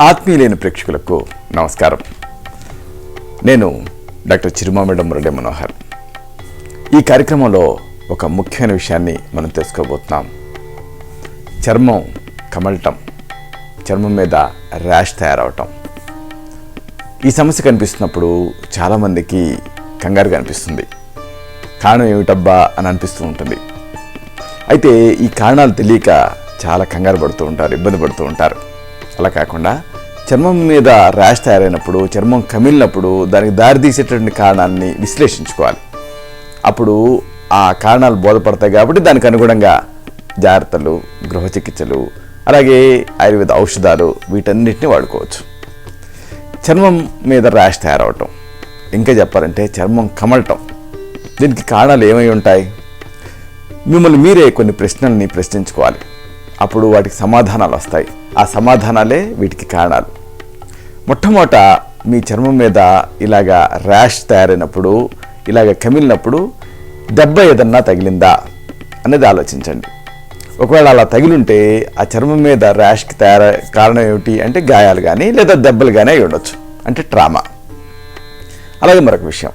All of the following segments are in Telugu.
ఆత్మీయులైన ప్రేక్షకులకు నమస్కారం. నేను డాక్టర్ చిరుమామిడి మురళీ మనోహర్. ఈ కార్యక్రమంలో ఒక ముఖ్యమైన విషయాన్ని మనం తెలుసుకోబోతున్నాం. చర్మం కమలటం, చర్మం మీద ర్యాష్ తయారవటం. ఈ సమస్య కనిపిస్తున్నప్పుడు చాలామందికి కంగారుగా అనిపిస్తుంది. కారణం ఏమిటబ్బా అని అనిపిస్తూ ఉంటుంది. అయితే ఈ కారణాలు తెలియక చాలా కంగారు పడుతూ ఉంటారు, ఇబ్బంది పడుతూ ఉంటారు. అలా కాకుండా చర్మం మీద ర్యాష్ తయారైనప్పుడు, చర్మం కమిలినప్పుడు దానికి దారితీసేటువంటి కారణాన్ని విశ్లేషించుకోవాలి. అప్పుడు ఆ కారణాలు బోధపడతాయి కాబట్టి దానికి అనుగుణంగా జాగ్రత్తలు, గృహ చికిత్సలు, అలాగే ఆయుర్వేద ఔషధాలు వీటన్నిటిని వాడుకోవచ్చు. చర్మం మీద ర్యాష్ తయారవటం, ఇంకా చెప్పాలంటే చర్మం కమలటం, దీనికి కారణాలు ఏమై ఉంటాయి? మిమ్మల్ని మీరే కొన్ని ప్రశ్నల్ని ప్రశ్నించుకోవాలి. అప్పుడు వాటికి సమాధానాలు వస్తాయి. ఆ సమాధానాలే వీటికి కారణాలు. మొట్టమొదట మీ చర్మం మీద ఇలాగా ర్యాష్ తయారైనప్పుడు, ఇలాగ కమిలినప్పుడు దెబ్బ ఏదన్నా తగిలిందా అనేది ఆలోచించండి. ఒకవేళ అలా తగిలింటే ఆ చర్మం మీద ర్యాష్కి కారణం ఏమిటి అంటే గాయాలు కానీ లేదా దెబ్బలు కానీ అయి ఉండొచ్చు, అంటే ట్రామా. అలాగే మరొక విషయం,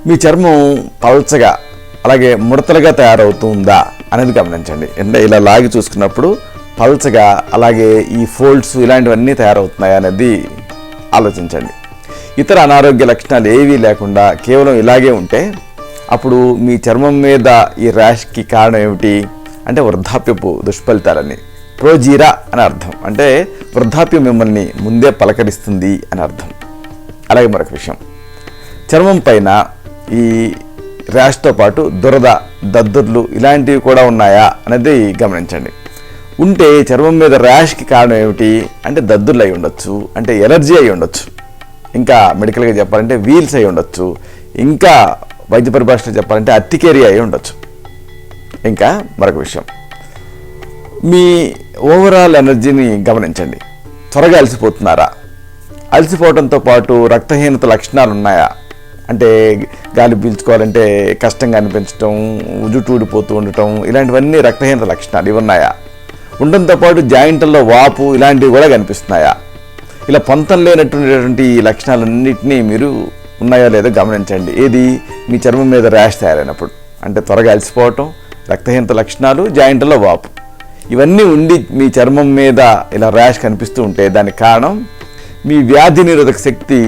మీ చర్మం పల్చగా అలాగే ముడతలుగా తయారవుతుందా అనేది గమనించండి. అంటే ఇలా లాగి చూసుకున్నప్పుడు పల్చగా, అలాగే ఈ ఫోల్డ్స్ ఇలాంటివన్నీ తయారవుతున్నాయా అనేది ఆలోచించండి. ఇతర అనారోగ్య లక్షణాలు ఏవీ లేకుండా కేవలం ఇలాగే ఉంటే అప్పుడు మీ చర్మం మీద ఈ ర్యాష్కి కారణం ఏమిటి అంటే వృద్ధాప్యపు దుష్ఫలితాలని, ప్రోజీరా అని అర్థం. అంటే వృద్ధాప్యం మిమ్మల్ని ముందే పలకరిస్తుంది అని అర్థం. అలాగే మరొక విషయం, చర్మం పైన ఈ ర్యాష్తో పాటు దురద, దద్దుర్లు ఇలాంటివి కూడా ఉన్నాయా అనేది గమనించండి. ఉంటే చర్మం మీద ర్యాష్కి కారణం ఏమిటి అంటే దద్దుర్లు అయి ఉండొచ్చు, అంటే ఎలర్జీ అయి ఉండొచ్చు, ఇంకా మెడికల్గా చెప్పాలంటే వీల్స్ అయి ఉండొచ్చు, ఇంకా వైద్య పరిభాషలో చెప్పాలంటే అర్టికేరియా అయి ఉండొచ్చు. ఇంకా మరొక విషయం, మీ ఓవరాల్ ఎనర్జీని గమనించండి. త్వరగా అలసిపోతున్నారా? అలసిపోవడంతో పాటు రక్తహీనత లక్షణాలు ఉన్నాయా? అంటే గాలి పీల్చుకోవాలంటే కష్టంగా అనిపించడం, జుట్టు ఊడిపోతూ ఉండటం, ఇలాంటివన్నీ రక్తహీనత లక్షణాలు ఇవి ఉన్నాయా? ఉండడంతో పాటు జాయింట్లలో వాపు ఇలాంటివి కూడా కనిపిస్తున్నాయా? ఇలా పొంతం లేనటువంటి ఈ లక్షణాలన్నింటినీ మీరు ఉన్నాయో లేదో గమనించండి. ఏది మీ చర్మం మీద ర్యాష్ తయారైనప్పుడు, అంటే త్వరగా అలసిపోవటం, రక్తహీనత లక్షణాలు, జాయింట్లలో వాపు ఇవన్నీ ఉండి మీ చర్మం మీద ఇలా ర్యాష్ కనిపిస్తూ ఉంటే దానికి కారణం మీ వ్యాధి నిరోధక శక్తి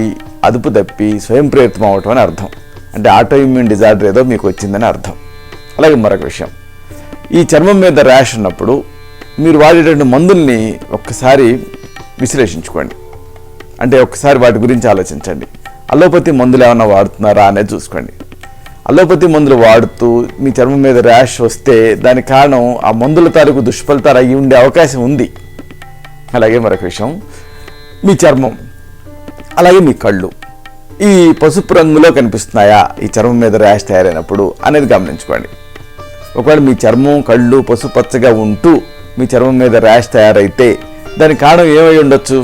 అదుపు తప్పి స్వయం ప్రేరితం అవటం అని అర్థం. అంటే ఆటో ఇమ్యూన్ డిజార్డర్ ఏదో మీకు వచ్చిందని అర్థం. అలాగే మరొక విషయం, ఈ చర్మం మీద ర్యాష్ ఉన్నప్పుడు మీరు వాడేటువంటి మందుల్ని ఒక్కసారి విశ్లేషించుకోండి. అంటే ఒక్కసారి వాటి గురించి ఆలోచించండి. అలోపతి మందులు ఏమైనా వాడుతున్నారా అనేది చూసుకోండి. అలోపతి మందులు వాడుతూ మీ చర్మం మీద ర్యాష్ వస్తే దానికి కారణం ఆ మందుల తాలూకు దుష్ఫలితాలు అయ్యి ఉండే అవకాశం ఉంది. అలాగే మరొక విషయం, మీ చర్మం అలాగే మీ కళ్ళు ఈ పసుపు రంగులో కనిపిస్తున్నాయా ఈ చర్మం మీద ర్యాష్ తయారైనప్పుడు అనేది గమనించుకోండి. ఒకవేళ మీ చర్మం, కళ్ళు పసుపు పచ్చగా ఉంటూ మీ చర్మం మీద ర్యాష్ తయారైతే దానికి కారణం ఏమై ఉండొచ్చు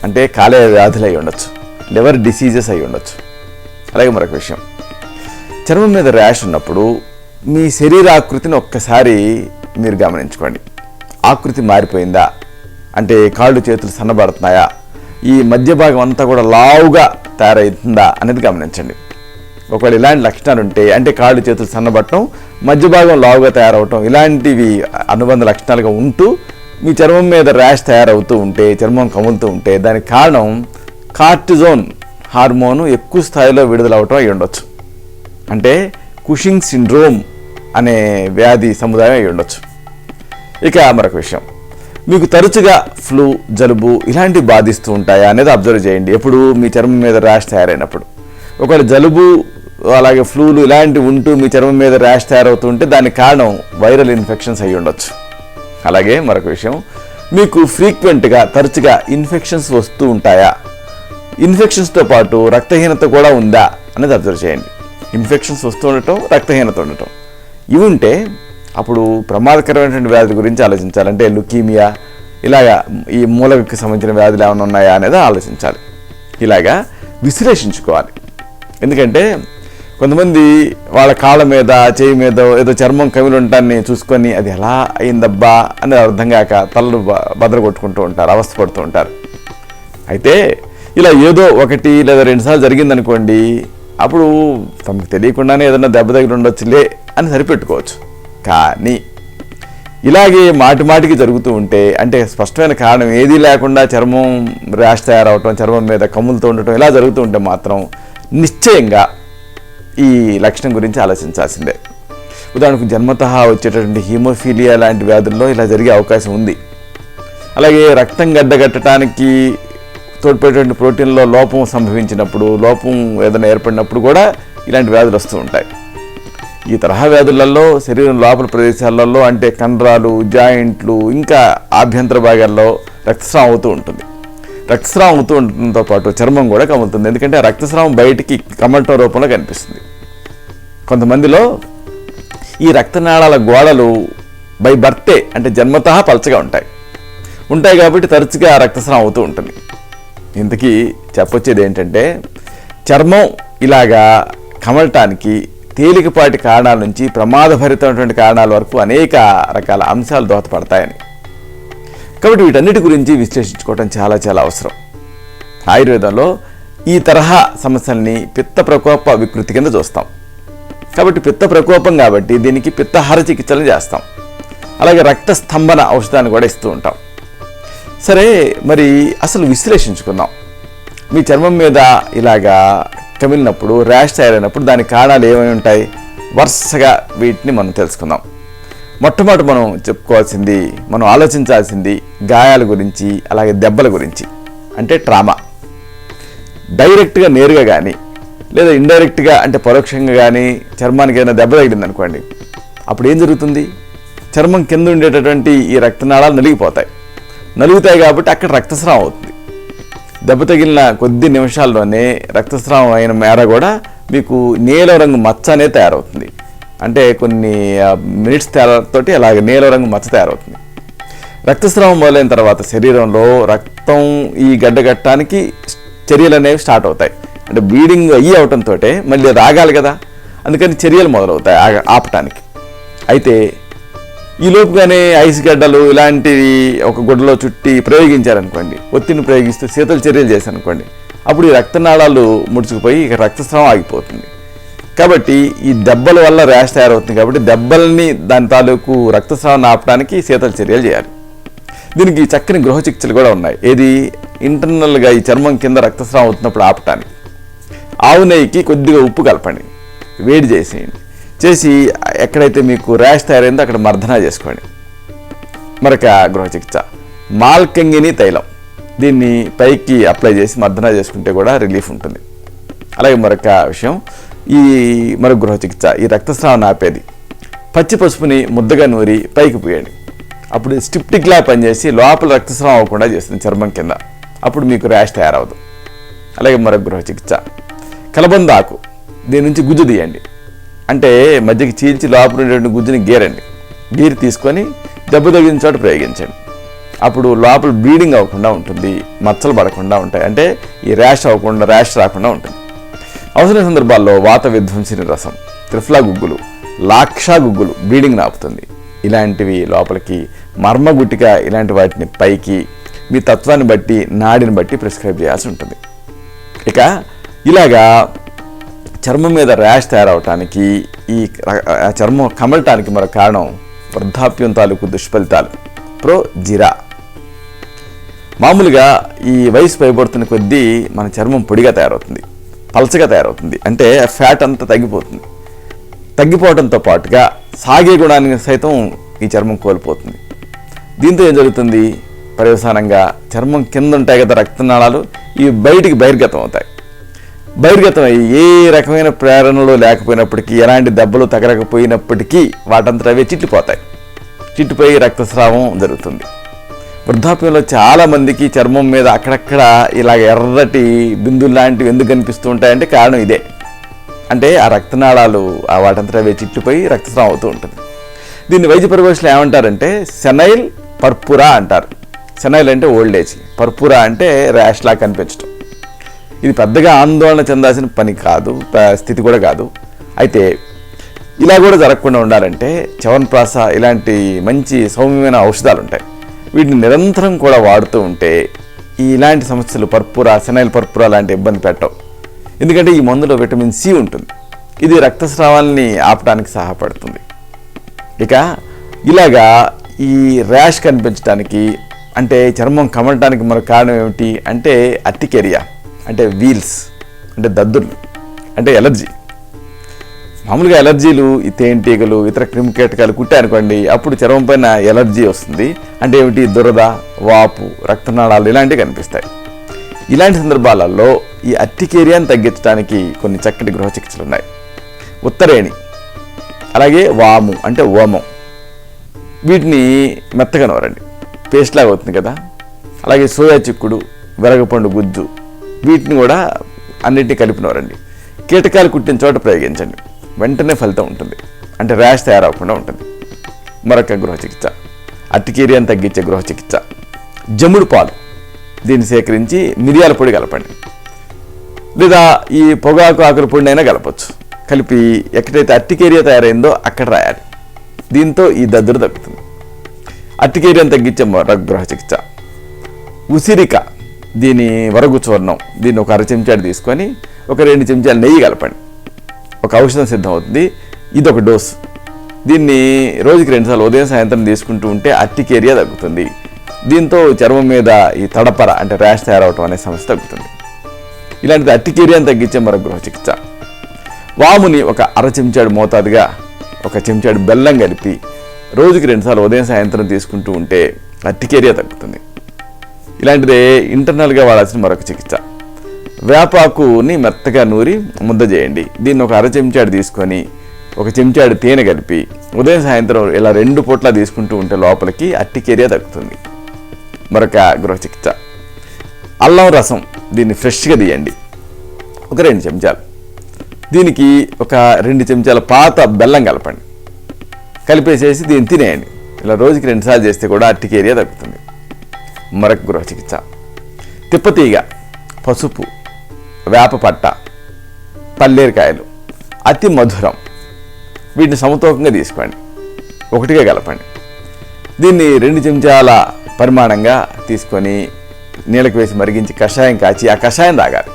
అంటే కాలేయ వ్యాధులు అయి ఉండొచ్చు, లివర్ డిసీజెస్ అయి ఉండొచ్చు. అలాగే మరొక విషయం, చర్మం మీద ర్యాష్ ఉన్నప్పుడు మీ శరీర ఆకృతిని ఒక్కసారి మీరు గమనించుకోండి. ఆకృతి మారిపోయిందా అంటే కాళ్ళు చేతులు సన్నబడుతున్నాయా, ఈ మధ్య భాగం అంతా కూడా లావుగా తయారవుతుందా అనేది గమనించండి. ఒకవేళ ఇలాంటి లక్షణాలు ఉంటే అంటే కాళ్ళు చేతులు సన్నబడటం, మధ్య భాగం లావుగా తయారవటం ఇలాంటివి అనుబంధ లక్షణాలుగా ఉంటూ మీ చర్మం మీద ర్యాష్ తయారవుతూ ఉంటే, చర్మం కములుతూ ఉంటే దానికి కారణం కార్టిజోన్ హార్మోను ఎక్కువ స్థాయిలో విడుదలవటం అయి ఉండొచ్చు. అంటే కుషింగ్ సిండ్రోమ్ అనే వ్యాధి సముదాయం అయి ఉండొచ్చు. ఇక మరొక విషయం, మీకు తరచుగా ఫ్లూ, జలుబు ఇలాంటివి బాధిస్తూ ఉంటాయా అనేది అబ్జర్వ్ చేయండి ఎప్పుడు మీ చర్మం మీద ర్యాష్ తయారైనప్పుడు. ఒకవేళ జలుబు అలాగే ఫ్లూలు ఇలాంటివి ఉంటూ మీ చర్మం మీద ర్యాష్ తయారవుతుంటే దానికి కారణం వైరల్ ఇన్ఫెక్షన్స్ అయి ఉండొచ్చు. అలాగే మరొక విషయం, మీకు ఫ్రీక్వెంట్గా తరచుగా ఇన్ఫెక్షన్స్ వస్తూ ఉంటాయా? ఇన్ఫెక్షన్స్తో పాటు రక్తహీనత కూడా ఉందా అనేది అబ్జర్వ్ చేయండి. ఇన్ఫెక్షన్స్ వస్తూ ఉండటం, రక్తహీనత ఉండటం ఇవి ఉంటే అప్పుడు ప్రమాదకరమైనటువంటి వ్యాధుల గురించి ఆలోచించాలంటే లుకీమియా ఇలాగా ఈ మూలకి సంబంధించిన వ్యాధులు ఏమైనా ఉన్నాయా అనేది ఆలోచించాలి. ఇలాగా విశ్లేషించుకోవాలి. ఎందుకంటే కొంతమంది వాళ్ళ కాళ్ళ మీద, చేయి మీద ఏదో చర్మం కమిలి ఉంటాన్ని చూసుకొని అది ఎలా అయిందబ్బా అనేది అర్థం కాక తలలు బద్దలు కొట్టుకుంటూ ఉంటారు, అవస్థ పడుతూ ఉంటారు. అయితే ఇలా ఏదో ఒకటి లేదా 2 సార్లు జరిగిందనుకోండి, అప్పుడు తమకు తెలియకుండానే ఏదైనా దెబ్బ తగిలి ఉండొచ్చులే అని సరిపెట్టుకోవచ్చు. కానీ ఇలాగే మాటిమాటికి జరుగుతూ ఉంటే, అంటే స్పష్టమైన కారణం ఏదీ లేకుండా చర్మం ర్యాష్ తయారవటం, చర్మం మీద కమ్ములతో ఉండటం ఇలా జరుగుతూ ఉంటే మాత్రం నిశ్చయంగా ఈ లక్షణం గురించి ఆలోచించాల్సిందే. ఉదాహరణకు జన్మతః వచ్చేటటువంటి హీమోఫీలియా లాంటి వ్యాధుల్లో ఇలా జరిగే అవకాశం ఉంది. అలాగే రక్తం గడ్డగట్టడానికి తోడ్పడేటువంటి ప్రోటీన్లో లోపం సంభవించినప్పుడు, లోపం ఏదైనా ఏర్పడినప్పుడు కూడా ఇలాంటి వ్యాధులు వస్తూ ఉంటాయి. ఈ తరహా వ్యాధులలో శరీరం లోపల ప్రదేశాలలో, అంటే కండరాలు, జాయింట్లు, ఇంకా ఆభ్యంతర భాగాల్లో రక్తస్రావం అవుతూ ఉంటుంది. రక్తస్రావం అవుతూ ఉండటంతో పాటు చర్మం కూడా కమ్ముతుంది. ఎందుకంటే రక్తస్రావం బయటికి కమలటం రూపంలో కనిపిస్తుంది. కొంతమందిలో ఈ రక్తనాళాల గోడలు బై బర్తే, అంటే జన్మతః పలచగా ఉంటాయి కాబట్టి తరచుగా రక్తస్రావం అవుతూ ఉంటుంది. ఇంతకీ చెప్పొచ్చేది ఏంటంటే, చర్మం ఇలాగా కమలటానికి తేలికపాటి కారణాల నుంచి ప్రమాదభరితమైనటువంటి కారణాల వరకు అనేక రకాల అంశాలు దోహదపడతాయని. కాబట్టి వీటన్నిటి గురించి విశ్లేషించుకోవటం చాలా చాలా అవసరం. ఆయుర్వేదంలో ఈ తరహా సమస్యల్ని పిత్త ప్రకోప వికృతి కింద చూస్తాం. కాబట్టి పిత్త ప్రకోపం కాబట్టి దీనికి పిత్తహార చికిత్సలు చేస్తాం. అలాగే రక్తస్తంభన ఔషధాన్ని కూడా ఇస్తూ ఉంటాం. సరే, మరి అసలు విశ్లేషించుకుందాం. మీ చర్మం మీద ఇలాగా కమిలినప్పుడు, ర్యాష్ తయారైనప్పుడు దాని కారణాలు ఏమై ఉంటాయి? వరుసగా వీటిని మనం తెలుసుకుందాం. మొట్టమొదటి మనం చెప్పుకోవాల్సింది, మనం ఆలోచించాల్సింది గాయాల గురించి, అలాగే దెబ్బల గురించి. అంటే ట్రామా. డైరెక్ట్గా నేరుగా కానీ లేదా ఇండైరెక్ట్గా అంటే పరోక్షంగా కానీ చర్మానికి ఏదైనా దెబ్బ తగిలింది అనుకోండి, అప్పుడు ఏం జరుగుతుంది? చర్మం కింద ఉండేటటువంటి ఈ రక్తనాళాలు నలుగుతాయి కాబట్టి అక్కడ రక్తస్రావం అవుతుంది. దెబ్బ తగిలిన కొద్ది నిమిషాల్లోనే రక్తస్రావం అయిన మేర కూడా మీకు నీలం రంగు మచ్చ అనేది తయారవుతుంది. అంటే కొన్ని మినిట్స్ తేడాతోటి అలాగే నీలం రంగు మచ్చ తయారవుతుంది. రక్తస్రావం మొదలైన తర్వాత శరీరంలో రక్తం ఈ గడ్డగట్టడానికి చర్యలు అనేవి స్టార్ట్ అవుతాయి. అంటే బ్లీడింగ్ అవటంతో మళ్ళీ రాగాలి కదా, అందుకని చర్యలు మొదలవుతాయి ఆపటానికి. అయితే ఈ లోపుగానే ఐస్ గడ్డలు ఇలాంటివి ఒక గుడ్డలో చుట్టి ప్రయోగించారనుకోండి, ఒత్తిడిని ప్రయోగిస్తూ శీతల చర్యలు చేశారనుకోండి, అప్పుడు ఈ రక్తనాళాలు ముడుచుకుపోయి ఇక రక్తస్రావం ఆగిపోతుంది. కాబట్టి ఈ దెబ్బల వల్ల ర్యాష్ తయారవుతుంది. కాబట్టి దెబ్బల్ని దాని తాలూకు రక్తస్రావాన్ని ఆపడానికి శీతల చర్యలు చేయాలి. దీనికి చక్కని గృహ చికిత్సలు కూడా ఉన్నాయి. ఏది? ఇంటర్నల్గా ఈ చర్మం కింద రక్తస్రావం అవుతున్నప్పుడు ఆపటానికి ఆవు నెయ్యికి కొద్దిగా ఉప్పు కలపండి, వేడి చేసి ఎక్కడైతే మీకు ర్యాష్ తయారైందో అక్కడ మర్దన చేసుకోండి. మరొక గృహ చికిత్స మాల్కంగిని తైలం, దీన్ని పైకి అప్లై చేసి మర్దన చేసుకుంటే కూడా రిలీఫ్ ఉంటుంది. అలాగే మరొక విషయం, మరొక గృహ చికిత్స ఈ రక్తస్రావాన్ని ఆపేది. పచ్చి పసుపుని ముద్దగా నూరి పైకి పూయండి. అప్పుడు స్టిప్టిక్లా పనిచేసి లోపల రక్తస్రావం అవ్వకుండా చేస్తుంది చర్మం కింద. అప్పుడు మీకు ర్యాష్ తయారవదు. అలాగే మరొక గృహ చికిత్స కలబంద ఆకు, దీని నుంచి గుజ్జు తీయండి. అంటే మధ్యకి చీల్చి లోపల ఉండేటువంటి గుజ్జుని గీరి తీసుకొని దెబ్బ తగిలిన చోట ప్రయోగించండి. అప్పుడు లోపల బ్లీడింగ్ అవ్వకుండా ఉంటుంది, మచ్చలు పడకుండా ఉంటాయి. అంటే ఈ ర్యాష్ రాకుండా ఉంటుంది. అవసరమైన సందర్భాల్లో వాత విధ్వంసిని రసం, త్రిఫ్లా గుగ్గులు, లాక్షా గుగ్గులు బ్లీడింగ్ ఆపుతుంది. ఇలాంటివి లోపలికి మర్మగుట్టిక, ఇలాంటి వాటిని పైకి మీ తత్వాన్ని బట్టి, నాడిని బట్టి ప్రిస్క్రైబ్ చేయాల్సి ఉంటుంది. ఇక ఇలాగా చర్మం మీద ర్యాష్ తయారవటానికి, ఈ చర్మం కమలటానికి మరో కారణం వృద్ధాప్యం తాలూకు దుష్ఫలితాలు. జీరా. మామూలుగా ఈ వయసు పైబడుతున్న కొద్దీ మన చర్మం పొడిగా తయారవుతుంది, పలచగా తయారవుతుంది. అంటే ఫ్యాట్ అంతా తగ్గిపోవడంతో పాటుగా సాగే గుణాన్ని సైతం ఈ చర్మం కోల్పోతుంది. దీంతో ఏం జరుగుతుంది? పర్యవసానంగా చర్మం కింద ఉంటాయి కదా రక్తనాళాలు, ఇవి బయటికి బహిర్గతం అవుతాయి. బహిర్గతం అయ్యి ఏ రకమైన ప్రేరణలు లేకపోయినప్పటికీ, ఎలాంటి దెబ్బలు తగలకపోయినప్పటికీ వాటంతట అవే చిట్టిపోయి రక్తస్రావం జరుగుతుంది. వృద్ధాప్యంలో చాలామందికి చర్మం మీద అక్కడక్కడ ఇలాగ ఎర్రటి బిందులు లాంటివి ఎందుకు కనిపిస్తూ ఉంటాయంటే కారణం ఇదే. అంటే ఆ రక్తనాళాలు వాటంతట అవే చిట్టిపోయి రక్తస్రావం అవుతూ ఉంటుంది. దీన్ని వైద్య పరిభాషలో ఏమంటారంటే సెనైల్ పర్పురా అంటారు. సెనైల్ అంటే ఓల్డ్ ఏజ్, పర్పురా అంటే ర్యాష్లా కనిపించడం. ఇది పెద్దగా ఆందోళన చెందాల్సిన పని కాదు, స్థితి కూడా కాదు. అయితే ఇలా కూడా జరగకుండా ఉండాలంటే చ్యవన్ప్రాశ ఇలాంటి మంచి సౌమ్యమైన ఔషధాలు ఉంటాయి. వీటిని నిరంతరం కూడా వాడుతూ ఉంటే ఇలాంటి సమస్యలు పర్పురా, సెనైల్ పర్పురా లాంటి ఇబ్బంది పెట్టవు. ఎందుకంటే ఈ మందులో విటమిన్ సి ఉంటుంది. ఇది రక్తస్రావాల్ని ఆపడానికి సహాయపడుతుంది. ఇక ఇలాగా ఈ ర్యాష్ కనిపించడానికి అంటే చర్మం కమలటానికి మరో కారణం ఏమిటి అంటే అర్టికేరియా అంటే వీల్స్ అంటే దద్దుర్లు అంటే ఎలర్జీ. మామూలుగా ఎలర్జీలు ఈ తేనెటీగలు ఇతర క్రిమికీటకాలు కుట్టాయనుకోండి, అప్పుడు చర్మం పైన ఎలర్జీ వస్తుంది. అంటే ఏమిటి, దురద, వాపు, రక్తనాళాలు ఇలాంటివి కనిపిస్తాయి. ఇలాంటి సందర్భాలలో ఈ అర్టికేరియాని తగ్గించడానికి కొన్ని చక్కటి గృహ చికిత్సలు ఉన్నాయి. ఉత్తరేణి, అలాగే వాము అంటే ఓమం, వీటిని మెత్తగా నూరండి, పేస్ట్ లాగా అవుతుంది కదా. అలాగే సోయా చిక్కుడు, వెరగపండు గుజ్జు, వీటిని కూడా అన్నింటినీ కలిపి నూరండి. కీటకాలు కుట్టిన చోట ప్రయోగించండి, వెంటనే ఫలితం ఉంటుంది. అంటే ర్యాష్ తయారవకుండా ఉంటుంది. మరొక గృహ చికిత్స అర్టికేరియాని తగ్గించే గృహ చికిత్స జమ్ముడు పాలు. దీన్ని సేకరించి మిరియాల పొడి కలపండి, లేదా ఈ పొగాకు ఆకుల పొడిని అయినా కలపచ్చు. కలిపి ఎక్కడైతే అర్టికేరియా తయారైందో అక్కడ రాయాలి. దీంతో ఈ దద్దురు తగ్గుతుంది. అర్టికేరియాని తగ్గించే మరొక గృహ చికిత్స ఉసిరిక. దీని వరగు చూర్ణం, దీన్ని ఒక 1/2 చెంచాడు తీసుకొని ఒక 2 చెంచాలు నెయ్యి కలపండి. ఒక ఔషధం సిద్ధం అవుతుంది. ఇది ఒక డోసు. దీన్ని రోజుకి 2 సార్లు ఉదయం సాయంత్రం తీసుకుంటూ ఉంటే అర్టికేరియా తగ్గుతుంది. దీంతో చర్మం మీద ఈ తడపర అంటే ర్యాష్ తయారవటం అనే సమస్య తగ్గుతుంది. ఇలాంటిది అర్టికేరియాని తగ్గించే మరొక గృహ చికిత్స వాముని ఒక 1/2 చెంచాడు మోతాదుగా 1 చెంచాడు బెల్లం కలిపి రోజుకి 2 సార్లు ఉదయం సాయంత్రం తీసుకుంటూ ఉంటే అర్టికేరియా తగ్గుతుంది. ఇలాంటిదే ఇంటర్నల్గా వాడాల్సిన మరొక చికిత్స వేపాకుని మెత్తగా నూరి ముద్ద చేయండి. దీన్ని ఒక 1/2 చెంచాడు తీసుకొని 1 చెంచాడు తేనె కలిపి ఉదయం సాయంత్రం ఇలా 2 పూట్ల తీసుకుంటూ ఉంటే లోపలికి అర్టికేరియా తగ్గుతుంది. మరొక గృహ చికిత్స అల్లం రసం. దీన్ని ఫ్రెష్గా తీయండి, ఒక 2 చెంచాలు. దీనికి ఒక 2 చెంచాల పాత బెల్లం కలపండి. కలిపేసేసి దీన్ని తినేయండి. ఇలా రోజుకి 2 సార్లు చేస్తే కూడా అర్టికేరియా తగ్గుతుంది. మరొక గృహ చికిత్స తిప్పతీగ, పసుపు, వేపపట్ట, పల్లేరుకాయలు, అతి మధురం. వీటిని సమతూకంగా తీసుకోండి, ఒకటిగా కలపండి. దీన్ని 2 చెంచాల పరిమాణంగా తీసుకొని నీళ్ళకి వేసి మరిగించి కషాయం కాచి ఆ కషాయం తాగాలి.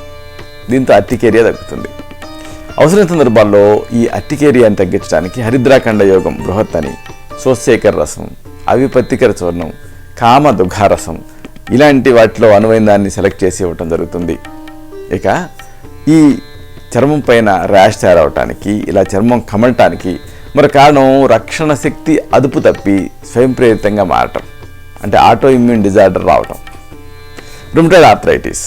దీంతో అర్టికేరియా తగ్గుతుంది. అవసరం సందర్భాల్లో ఈ అర్టికేరియాని తగ్గించడానికి హరిద్రాఖండ యోగం బృహత్ అని, సోస్సేకర రసం, అవిపత్తికర చూర్ణం, కామ దుఘారసం ఇలాంటి వాటిలో అనువైన దాన్ని సెలెక్ట్ చేసి ఇవ్వటం జరుగుతుంది. ఇక ఈ చర్మం పైన ర్యాష్ తయారవటానికి, ఇలా చర్మం కమలటానికి మరో కారణం రక్షణ శక్తి అదుపు తప్పి స్వయం ప్రేరితంగా మారటం అంటే ఆటో ఇమ్యూన్ డిజార్డర్ రావటం. రుమటాయిడ్ ఆర్థరైటిస్,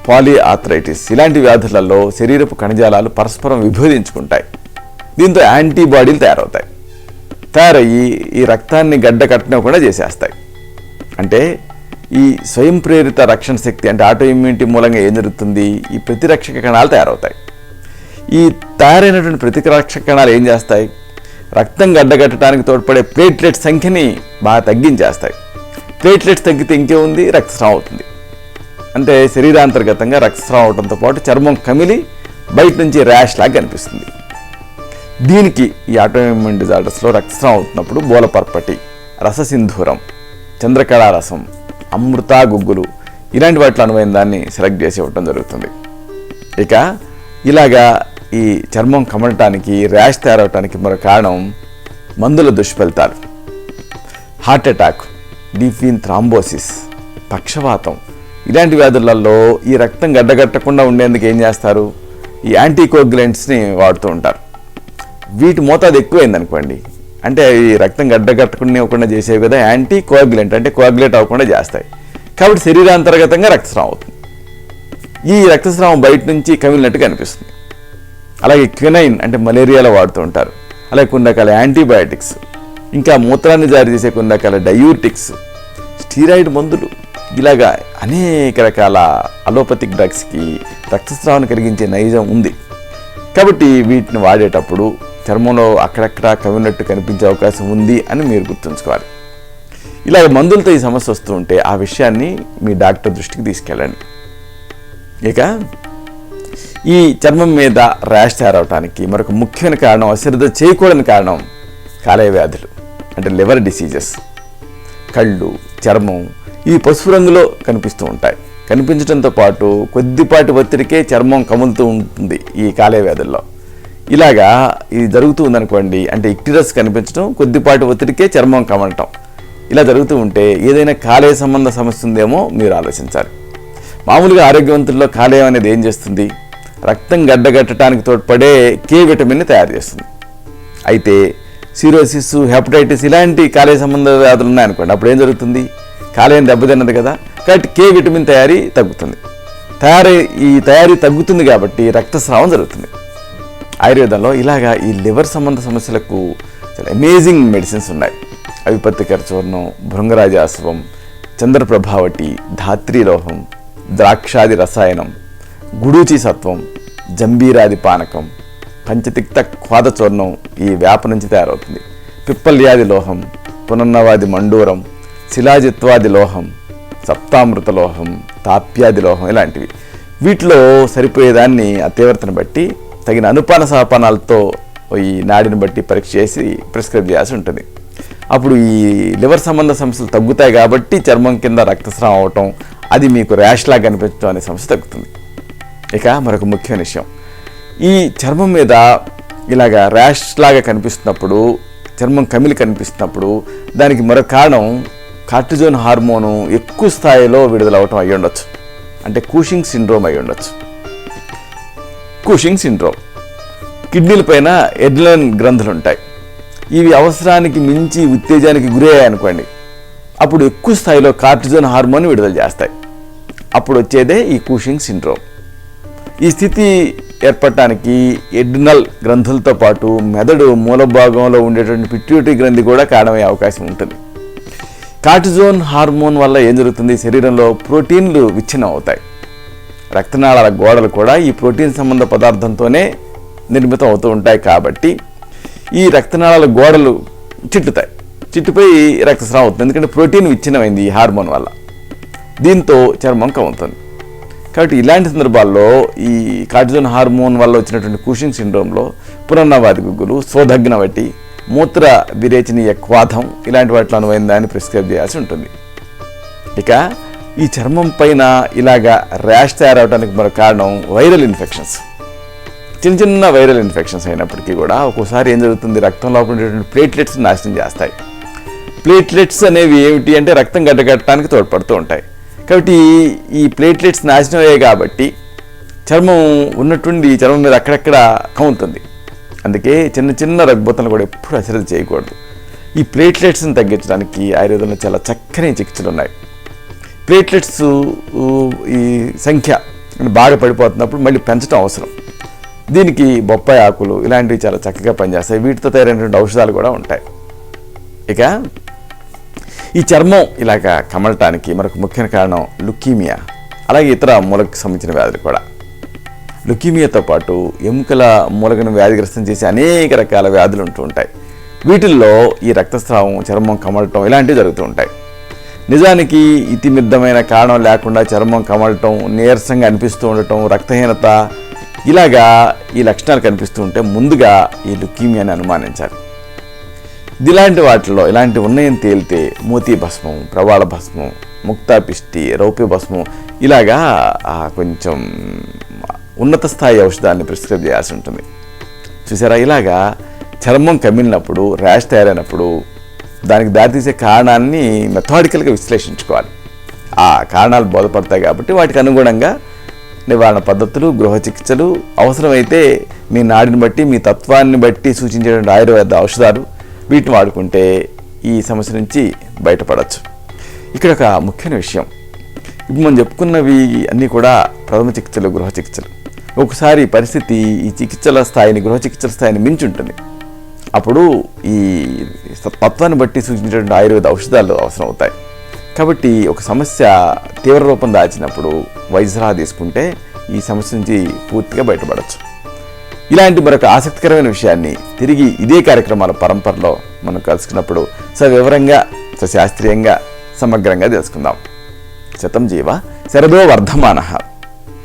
పాలీ ఆర్థరైటిస్ ఇలాంటి వ్యాధులలో శరీరపు కణజాలాలు పరస్పరం విభేదించుకుంటాయి. దీంతో యాంటీబాడీలు తయారయ్యి ఈ రక్తాన్ని గడ్డ కట్టనివ్వకుండా చేసేస్తాయి. అంటే ఈ స్వయం ప్రేరిత రక్షణ శక్తి అంటే ఆటో ఇమ్యూనిటీ మూలంగా ఏం జరుగుతుంది, ఈ ప్రతిరక్షక కణాలు తయారవుతాయి. ఈ తయారైనటువంటి ప్రతిరక్షక కణాలు ఏం చేస్తాయి, రక్తం గడ్డగట్టడానికి తోడ్పడే ప్లేట్లెట్స్ సంఖ్యని బాగా తగ్గించేస్తాయి. ప్లేట్లెట్స్ తగ్గితే ఇంకేముంది, రక్తస్రావం అవుతుంది. అంటే శరీరాంతర్గతంగా రక్తస్రావం అవడంతో పాటు చర్మం కమిలి బయట నుంచి ర్యాష్ లాగా కనిపిస్తుంది. దీనికి ఈ ఆటోఇమ్యూన్ డిజార్డర్స్లో రక్తస్రావం అవుతున్నప్పుడు బోలపర్పటి, రససింధూరం, చంద్రకళా రసం, అమృత గుగ్గులు ఇలాంటి వాటిలో అనువైన దాన్ని సెలెక్ట్ చేసి ఇవ్వటం జరుగుతుంది. ఇక ఇలాగా ఈ చర్మం కమలటానికి, ర్యాష్ తయారవటానికి మరో కారణం మందుల దుష్ఫలితాలు. Heart attack, deep vein thrombosis, పక్షవాతం ఇలాంటి వ్యాధులలో ఈ రక్తం గడ్డగట్టకుండా ఉండేందుకు ఏం చేస్తారు, ఈ యాంటీకోగ్యులెంట్స్ని వాడుతూ ఉంటారు. వీటి మోతాదు ఎక్కువైందనుకోండి, అంటే ఈ రక్తం గడ్డగట్టకుండా చేసేవి కదా యాంటీకోగ్యులెంట్, అంటే కోయాగులేట్ అవ్వకుండా చేస్తాయి. కాబట్టి శరీరాంతర్గతంగా రక్తస్రావం అవుతుంది. ఈ రక్తస్రావం బయట నుంచి కమిలినట్టుగా అనిపిస్తుంది. అలాగే క్వినైన్ అంటే మలేరియాలో వాడుతూ ఉంటారు. అలాగే కొన్ని రకాల యాంటీబయాటిక్స్, ఇంకా మూత్రాన్ని జారీ చేసే కొన్ని రకాల డయూరిటిక్స్, స్టీరాయిడ్ మందులు ఇలాగా అనేక రకాల అలోపతిక్ డ్రగ్స్కి రక్తస్రావాన్ని కలిగించే నైజం ఉంది. కాబట్టి వీటిని వాడేటప్పుడు చర్మంలో అక్కడక్కడ కవినట్టు కనిపించే అవకాశం ఉంది అని మీరు గుర్తుంచుకోవాలి. ఇలాగ మందులతో ఈ సమస్య వస్తూ ఉంటే ఆ విషయాన్ని మీ డాక్టర్ దృష్టికి తీసుకెళ్ళండి. ఇక ఈ చర్మం మీద ర్యాష్ తయారవడానికి మరొక ముఖ్యమైన కారణం, అశ్రద్ధ చేయకూడని కారణం కాలేయ వ్యాధులు అంటే లివర్ డిసీజెస్. కళ్ళు, చర్మం ఇవి పసుపు రంగులో కనిపిస్తూ ఉంటాయి. కనిపించడంతో పాటు కొద్దిపాటి ఒత్తిడికే చర్మం కములుతూ ఉంటుంది ఈ కాలేయ వ్యాధుల్లో. ఇలాగా ఇది జరుగుతూ ఉందనుకోండి, అంటే ఇక్టిరస్ కనిపించడం, కొద్దిపాటి ఒత్తిడికే చర్మం కమలటం, ఇలా జరుగుతూ ఉంటే ఏదైనా కాలేయ సంబంధ సమస్య ఉందేమో మీరు ఆలోచించాలి. మామూలుగా ఆరోగ్యవంతుల్లో కాలేయం అనేది ఏం చేస్తుంది? రక్తం గడ్డగట్టడానికి తోడ్పడే కే విటమిన్ని తయారు చేస్తుంది. అయితే సిరోసిస్, హెపటైటిస్ ఇలాంటి కాలేయ సంబంధ వ్యాధులు ఉన్నాయనుకోండి, అప్పుడు ఏం జరుగుతుంది? కాలేయం దెబ్బతిన్నది కదా, కాబట్టి కే విటమిన్ తయారీ తగ్గుతుంది. ఈ తయారీ తగ్గుతుంది కాబట్టి రక్తస్రావం జరుగుతుంది. ఆయుర్వేదంలో ఇలాగా ఈ లివర్ సంబంధ సమస్యలకు చాలా అమేజింగ్ మెడిసిన్స్ ఉన్నాయి. అవిపత్తికర చూర్ణం, భృంగరాజాశ్వం, చంద్రప్రభావటి, ధాత్రీలోహం, ద్రాక్షాది రసాయనం, గుడూచి సత్వం, జంబీరాది పానకం, పంచతిక్త క్వాద చూర్ణం ఈ వేప నుంచి తయారవుతుంది. పిప్పల్యాది లోహం, పునర్నవాది మండూరం, శిలాజిత్వాది లోహం, సప్తామృత లోహం, తాప్యాది లోహం ఇలాంటివి. వీటిలో సరిపోయేదాన్ని ఆ తీవ్రతను బట్టి తగిన అనుపాన సహపానాలతో ఈ నాడిని బట్టి పరీక్ష చేసి ప్రిస్క్రైబ్ చేయాల్సి ఉంటుంది. అప్పుడు ఈ లివర్ సంబంధ సమస్యలు తగ్గుతాయి కాబట్టి చర్మం కింద రక్తస్రావం అవటం, అది మీకు ర్యాష్ లాగా కనిపించడం అనే సమస్య తగ్గుతుంది. ఇక మరొక ముఖ్యమైన విషయం, ఈ చర్మం మీద ఇలాగా ర్యాష్ లాగా కనిపిస్తున్నప్పుడు, చర్మం కమిలి కనిపిస్తున్నప్పుడు దానికి మరొక కారణం కార్టిజోన్ హార్మోను ఎక్కువ స్థాయిలో విడుదలవటం అయ్యి ఉండొచ్చు. అంటే కూషింగ్ సిండ్రోమ్ అయ్యి ఉండొచ్చు. కూషింగ్ సిండ్రోమ్, కిడ్నీల పైన ఎడ్రినలిన్ గ్రంథులు ఉంటాయి. ఇవి అవసరానికి మించి ఉత్తేజానికి గురయ్యాయనుకోండి, అప్పుడు ఎక్కువ స్థాయిలో కార్టిజోన్ హార్మోన్ విడుదల చేస్తాయి. అప్పుడు వచ్చేదే ఈ కూషింగ్ సిండ్రోమ్. ఈ స్థితి ఏర్పడటానికి ఎడ్రినల్ గ్రంథులతో పాటు మెదడు మూల భాగంలో ఉండేటువంటి పిట్యూటరీ గ్రంథి కూడా కారణమయ్యే అవకాశం ఉంటుంది. కార్టిజోన్ హార్మోన్ వల్ల ఏం జరుగుతుంది? శరీరంలో ప్రోటీన్లు విచ్ఛిన్నం అవుతాయి. రక్తనాళాల గోడలు కూడా ఈ ప్రోటీన్ సంబంధ పదార్థంతోనే నిర్మితం అవుతూ ఉంటాయి. కాబట్టి ఈ రక్తనాళాల గోడలు చిట్టుపోయి రక్తస్రావం అవుతుంది. ఎందుకంటే ప్రోటీన్ విచ్ఛిన్నమైంది ఈ హార్మోన్ వల్ల. దీంతో చర్మం కమ్ముతుంది. కాబట్టి ఇలాంటి సందర్భాల్లో ఈ కార్టిజోన్ హార్మోన్ వల్ల వచ్చినటువంటి కూషింగ్ సిండ్రోమ్లో పునర్నవాది గుగ్గులు, శోధగ్నవటి, మూత్ర విరేచనీయ క్వాథం ఇలాంటి వాటిలో అనువైన దాన్ని ప్రిస్క్రైబ్ చేయాల్సి ఉంటుంది. ఇక ఈ చర్మం పైన ఇలాగా ర్యాష్ తయారవడానికి మరో కారణం వైరల్ ఇన్ఫెక్షన్స్. చిన్న వైరల్ ఇన్ఫెక్షన్స్ అయినప్పటికీ కూడా ఒక్కోసారి ఏం జరుగుతుంది? రక్తం లోపల ఉండేటువంటి ప్లేట్లెట్స్ నాశనం చేస్తాయి. ప్లేట్లెట్స్ అనేవి ఏమిటి అంటే రక్తం గడ్డగట్టడానికి తోడ్పడుతూ ఉంటాయి. కాబట్టి ఈ ప్లేట్లెట్స్ నాశనం అయ్యాయి కాబట్టి చర్మం ఉన్నటువంటి చర్మం మీద అక్కడక్కడ కమ్ముతుంది. అందుకే చిన్న రగ్బోతలు కూడా ఎప్పుడు అశ్రద్ధ చేయకూడదు. ఈ ప్లేట్లెట్స్ని తగ్గించడానికి ఆయుర్వేదంలో చాలా చక్కని చికిత్సలు ఉన్నాయి. ప్లేట్లెట్స్ ఈ సంఖ్య బాగా పడిపోతున్నప్పుడు మళ్ళీ పెంచడం అవసరం. దీనికి బొప్పాయి ఆకులు ఇలాంటివి చాలా చక్కగా పనిచేస్తాయి. వీటితో తయారైనటువంటి ఔషధాలు కూడా ఉంటాయి. ఇక ఈ చర్మం ఇలాగ కమలటానికి మరొక ముఖ్యమైన కారణం లుకీమియా, అలాగే ఇతర మూలకు సంబంధించిన వ్యాధులు కూడా. లుకీమియాతో పాటు ఎముకల మూలకను వ్యాధిగ్రస్తం చేసే అనేక రకాల వ్యాధులు ఉంటూ ఉంటాయి. వీటిల్లో ఈ రక్తస్రావం, చర్మం కమలటం ఇలాంటివి జరుగుతూ ఉంటాయి. నిజానికి ఇతిమిద్దమైన కారణం లేకుండా చర్మం కమలటం, నీరసంగా అనిపిస్తూ ఉండటం, రక్తహీనత ఇలాగా ఈ లక్షణాలు కనిపిస్తూ ఉంటే ముందుగా ఈ లుకీమియాని అనుమానించాలి. ఇలాంటి వాటిలో ఇలాంటి ఉన్నాయని తేలితే మోతీ భస్మం, ప్రవాళ భస్మం, ముక్తాపిష్టి, రౌప్య భస్మం ఇలాగా కొంచెం ఉన్నత స్థాయి ఔషధాన్ని ప్రిస్క్రైబ్ చేయాల్సి ఉంటుంది. చూసారా, ఇలాగా చర్మం కమిలినప్పుడు, ర్యాష్ తయారైనప్పుడు దానికి దారితీసే కారణాన్ని మెథాడికల్గా విశ్లేషించుకోవాలి. ఆ కారణాలు బోధపడతాయి కాబట్టి వాటికి అనుగుణంగా నివారణ పద్ధతులు, గృహ చికిత్సలు, అవసరమైతే మీ నాడిని బట్టి, మీ తత్వాన్ని బట్టి సూచించేటువంటి ఆయుర్వేద ఔషధాలు వీటిని వాడుకుంటే ఈ సమస్య నుంచి బయటపడవచ్చు. ఇక్కడ ఒక ముఖ్యమైన విషయం, ఇప్పుడు మనం చెప్పుకున్నవి అన్నీ కూడా ప్రథమ చికిత్సలు, గృహ చికిత్సలు. ఒకసారి పరిస్థితి ఈ చికిత్సల స్థాయిని, గృహ చికిత్సల స్థాయిని మించి ఉంటుంది. అప్పుడు ఈ తత్వాన్ని బట్టి సూచించేటువంటి ఆయుర్వేద ఔషధాలు అవసరం అవుతాయి. కాబట్టి ఒక సమస్య తీవ్ర రూపం దాచినప్పుడు వైద్య సలహా తీసుకుంటే ఈ సమస్య నుంచి పూర్తిగా బయటపడవచ్చు. ఇలాంటి మరొక ఆసక్తికరమైన విషయాన్ని తిరిగి ఇదే కార్యక్రమాల పరంపరలో మనం కలుసుకున్నప్పుడు సవివరంగా, సశాస్త్రీయంగా, సమగ్రంగా తెలుసుకుందాం. శతం జీవ శరదో వర్ధమానః,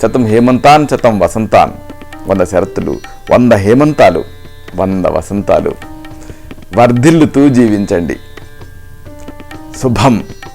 శతం హేమంతాన్ శతం వసంతాన్, 100 శరత్తులు, 100 హేమంతాలు, 100 వసంతాలు వర్ధిల్లుతూ జీవించండి. శుభం.